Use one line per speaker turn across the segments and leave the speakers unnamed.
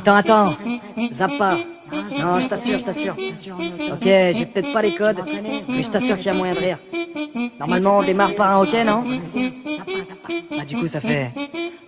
Attends, zappe pas. Non, je t'assure. Ok, j'ai peut-être pas les codes, mais je t'assure qu'il y a moyen de rire. Normalement, on démarre par un ok, non? Ah, du coup, ça fait...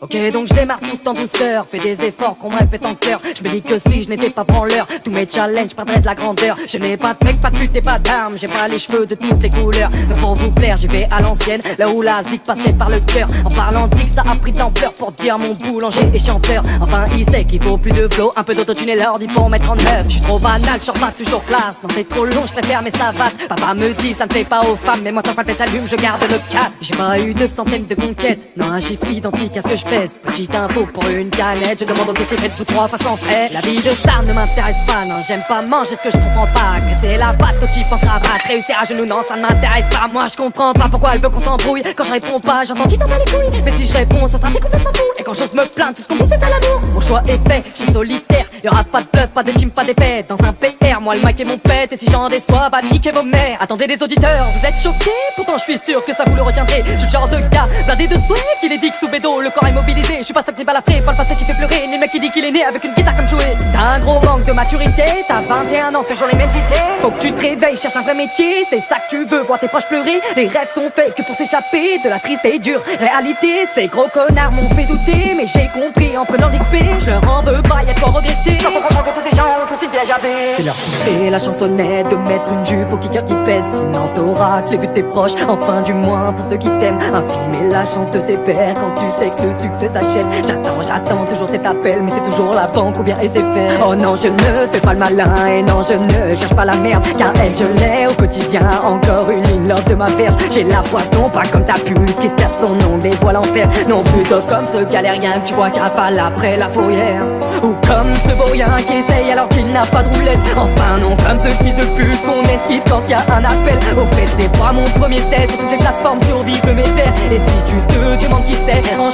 Ok, donc je démarre tout en douceur, fais des efforts qu'on me répète en cœur. Je me dis que si je n'étais pas branleur, tous mes challenges perdraient de la grandeur. Je n'ai pas de mec, pas de pute et pas d'armes, j'ai pas les cheveux de toutes les couleurs. Mais pour vous plaire, j'y vais à l'ancienne, là où la zik passait par le cœur. En parlant zik, ça a pris d'ampleur pour dire mon boulanger et chanteur. Enfin, il sait qu'il faut plus de flow, un peu d'autotune et l'ordi pour mettre en œuvre. Je suis trop banal, je sors pas toujours classe, non c'est trop long, je préfère mes savates. Papa me dit, ça ne plaît pas aux femmes, mais moi tant que ma tête s'allume, je garde le cap. J'ai pas eu de centaines de conquêtes, non un chiffre identique à ce que je pèse. Petite info pour une canette, je demande au caissier fait tout 3 fois sans frais. La vie de star ne m'intéresse pas, non j'aime pas manger ce que je comprends pas. Casser la patte au type en cravate, réussir à genoux, non ça ne m'intéresse pas. Moi je comprends pas pourquoi elle veut qu'on s'embrouille. Quand je réponds pas, j'entends tu t'en bats les couilles. Mais si je réponds, ça sera complètement fou. Et quand j'ose me plaindre, tout ce qu'on dit c'est ça l'amour. Mon choix est fait, je suis solitaire. Y'aura pas de bluff, pas de team, pas d'effet. Dans un PR, moi le mic est mon pète. Et si j'en déçois, bah niquez vos mères. Attendez les auditeurs, vous êtes choqués? Pourtant je suis sûr que ça vous le retiendrez. Je suis le genre de gars, blindé de souhait, qui les dit que sous bédo, le corps est mobilisé. Je suis pas stock ni balafré, pas le passé qui fait pleurer, ni le mec qui dit qu'il est né avec une guitare comme jouet. T'as un gros manque de maturité, t'as 21 ans, toujours les mêmes idées. Faut que tu te réveilles, cherche un vrai métier, c'est ça que tu veux, voir tes proches pleurer. Les rêves sont faits que pour s'échapper de la triste et dure réalité. Ces gros connards m'ont fait douter, mais j'ai compris en prenant d'XP. Je leur en veux pas, y'a de quoi regretter. Quand on comprend que tous ces gens ont aussi bien jappé. C'est leur pousser la chansonnette, de mettre une jupe au kicker qui pèse. Sinon t'auras que les vues de tes proches, enfin du moins pour ceux qui t'aiment. Infirmer la chance de ses pairs quand tu sais que le succès s'achète. J'attends toujours cet appel, mais c'est toujours la banque ou bien SFR. Oh non, je ne fais pas le malin et non, je ne cherche pas la merde, car elle, je l'ai au quotidien. Encore une ligne love de ma verge. J'ai la poisse, non pas comme ta pute qui se perd son nom, dévoile l'enfer. Non, plutôt comme ce galérien que tu vois cavale après la fourrière. Ou comme ce vaurien qui essaye alors qu'il n'a pas de roulette. Enfin non, comme ce fils de pute qu'on esquive quand y a un appel. Au fait, c'est pas mon premier 16 sur toutes les plateformes survivent mes fers. Et si tu te demandes qui c'est, en